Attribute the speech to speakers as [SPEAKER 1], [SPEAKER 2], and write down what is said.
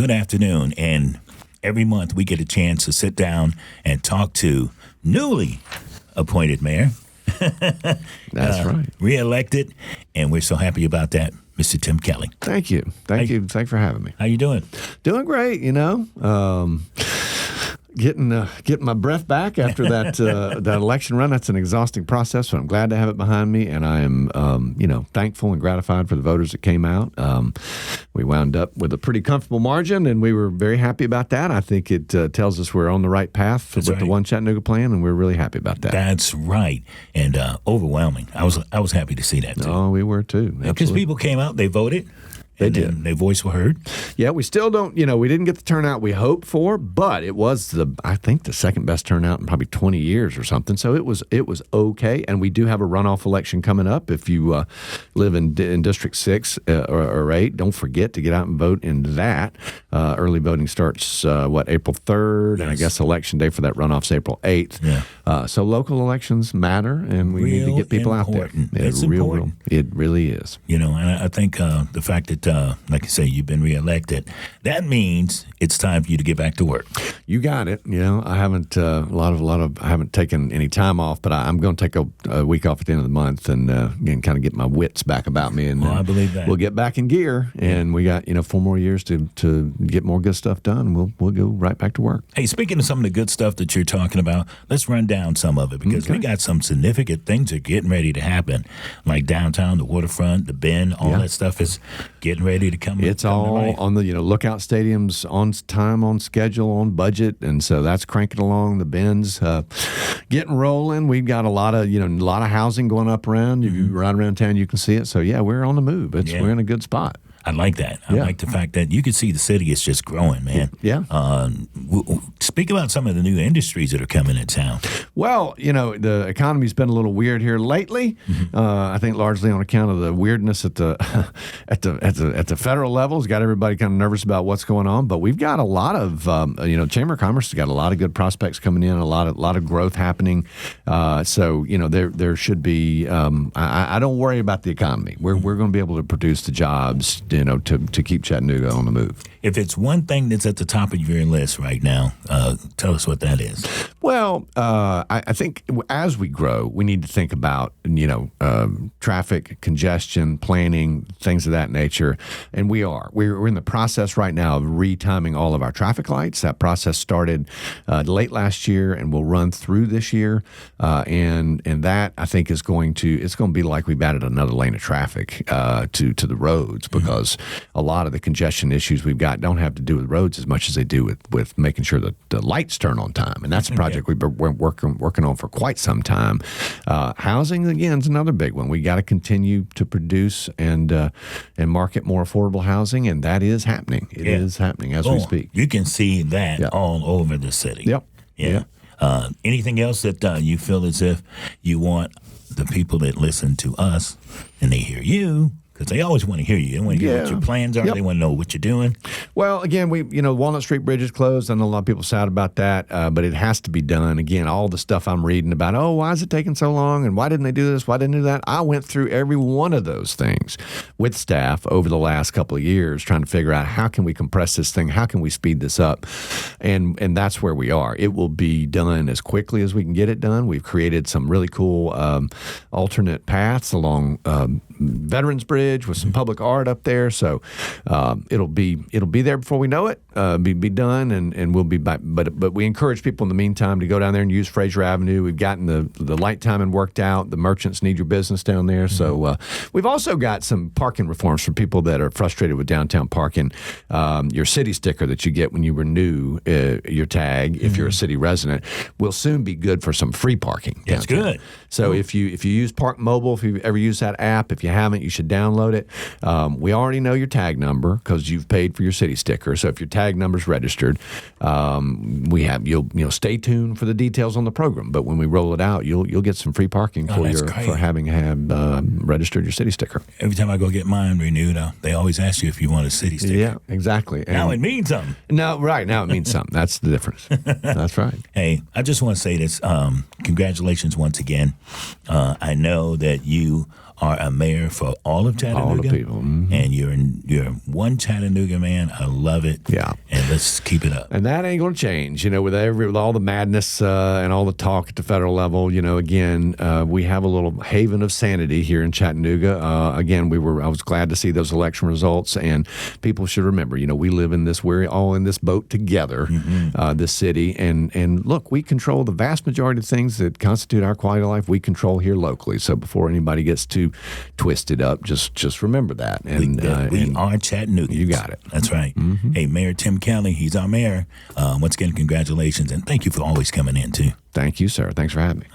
[SPEAKER 1] good afternoon. And every month we get a chance to sit down and talk to newly appointed mayor.
[SPEAKER 2] That's right.
[SPEAKER 1] Reelected, and we're so happy about that, Mr. Tim Kelly.
[SPEAKER 2] Thank you. Thank you for having me.
[SPEAKER 1] How you doing?
[SPEAKER 2] Doing great, Getting my breath back after that election run. That's an exhausting process, but I'm glad to have it behind me, and I am thankful and gratified for the voters that came out. We wound up with a pretty comfortable margin, and we were very happy about that. I think it tells us we're on the right path with the One Chattanooga plan, and we're really happy about that.
[SPEAKER 1] That's right, and overwhelming. I was happy to see that too.
[SPEAKER 2] Oh, we were too.
[SPEAKER 1] Because people came out, they voted.
[SPEAKER 2] They did.
[SPEAKER 1] Their voice were heard.
[SPEAKER 2] Yeah, we still don't, we didn't get the turnout we hoped for, but it was I think the second best turnout in probably 20 years or something. So it was okay. And we do have a runoff election coming up. If you live in District 6 or 8, don't forget to get out and vote in that. Early voting starts, April 3rd? Yes. And I guess election day for that runoff's April 8th.
[SPEAKER 1] Yeah.
[SPEAKER 2] So local elections matter, and we need to get people
[SPEAKER 1] important.
[SPEAKER 2] out there.
[SPEAKER 1] It's important.
[SPEAKER 2] It really is.
[SPEAKER 1] And I think the fact that like I say, you've been reelected, that means it's time for you to get back to work.
[SPEAKER 2] You got it. I haven't I haven't taken any time off, but I'm going to take a week off at the end of the month and kind of get my wits back about me. And
[SPEAKER 1] I believe that
[SPEAKER 2] we'll get back in gear. And we got 4 more years to get more good stuff done. We'll go right back to work.
[SPEAKER 1] Hey, speaking of some of the good stuff that you're talking about, let's run down some of it because we got some significant things that are getting ready to happen, like downtown, the waterfront, the Bend, all that stuff is getting ready to come.
[SPEAKER 2] It's all on the Lookout Stadium's on time, on schedule, on budget, and so that's cranking along. The Bends getting rolling. We've got a lot of housing going up around. You ride around town, you can see it. So yeah, we're on the move. We're in a good spot.
[SPEAKER 1] I like that. I like the fact that you can see the city is just growing, man.
[SPEAKER 2] Yeah.
[SPEAKER 1] Speak about some of the new industries that are coming in town.
[SPEAKER 2] Well, the economy's been a little weird here lately. I think largely on account of the weirdness at the at the federal level. It's got everybody kind of nervous about what's going on. But we've got a lot of Chamber of Commerce has got a lot of good prospects coming in, a lot of growth happening. So there should be. I don't worry about the economy. We're going to be able to produce the jobs to keep Chattanooga on the move.
[SPEAKER 1] If it's one thing that's at the top of your list right now, tell us what that is.
[SPEAKER 2] Well, I think as we grow, we need to think about, traffic, congestion, planning, things of that nature. And we're in the process right now of retiming all of our traffic lights. That process started late last year and will run through this year. And that I think it's going to be like we've added another lane of traffic to the roads because a lot of the congestion issues we've got don't have to do with roads as much as they do with making sure that the lights turn on time. And that's a project we've been working on for quite some time. Housing, again, is another big one. We got to continue to produce and market more affordable housing, and that is happening. It is happening as we speak.
[SPEAKER 1] You can see that all over the city.
[SPEAKER 2] Yep.
[SPEAKER 1] Yeah. Anything else that you feel as if you want the people that listen to us and they hear you? Because they always want to hear you. They want to hear what your plans are. Yep. They want to know what you're doing.
[SPEAKER 2] Well, again, Walnut Street Bridge is closed. I know a lot of people sad about that, but it has to be done. Again, all the stuff I'm reading about, why is it taking so long? And why didn't they do this? Why didn't they do that? I went through every one of those things with staff over the last couple of years trying to figure out how can we compress this thing? How can we speed this up? And that's where we are. It will be done as quickly as we can get it done. We've created some really cool alternate paths along Veterans Bridge with some public art up there, so it'll be there before we know it. Be done, and we'll be back. But we encourage people in the meantime to go down there and use Fraser Avenue. We've gotten the light timing worked out. The merchants need your business down there, so we've also got some parking reforms for people that are frustrated with downtown parking. Your city sticker that you get when you renew your tag, if you're a city resident, will soon be good for some free parking.
[SPEAKER 1] That's
[SPEAKER 2] downtown.
[SPEAKER 1] good.
[SPEAKER 2] So if you use Park Mobile, if you've ever used that app, if you haven't, you should download it. We already know your tag number because you've paid for your city sticker. So if your tag number's registered, you'll stay tuned for the details on the program. But when we roll it out, you'll get some free parking for having registered your city sticker.
[SPEAKER 1] Every time I go get mine renewed, they always ask you if you want a city sticker.
[SPEAKER 2] Yeah, exactly.
[SPEAKER 1] Now it means something.
[SPEAKER 2] No, right now it means something. That's the difference. That's right.
[SPEAKER 1] Hey, I just want to say this. Congratulations once again. I know that you are a mayor for all of Chattanooga.
[SPEAKER 2] All the people. Mm-hmm.
[SPEAKER 1] And you're one Chattanooga man. I love it.
[SPEAKER 2] Yeah.
[SPEAKER 1] And let's keep it up.
[SPEAKER 2] And that ain't going to change, with all the madness and all the talk at the federal level. Again, we have a little haven of sanity here in Chattanooga. Again, I was glad to see those election results, and people should remember, we live in this, we're all in this boat together, this city, and look, we control the vast majority of things that constitute our quality of life. We control here locally. So before anybody gets too twisted up, just remember that. And
[SPEAKER 1] we are Chattanooga.
[SPEAKER 2] You got it.
[SPEAKER 1] That's right. Mm-hmm. Hey, Mayor Tim Kelly, he's our mayor. Once again, congratulations, and thank you for always coming in, too.
[SPEAKER 2] Thank you, sir. Thanks for having me.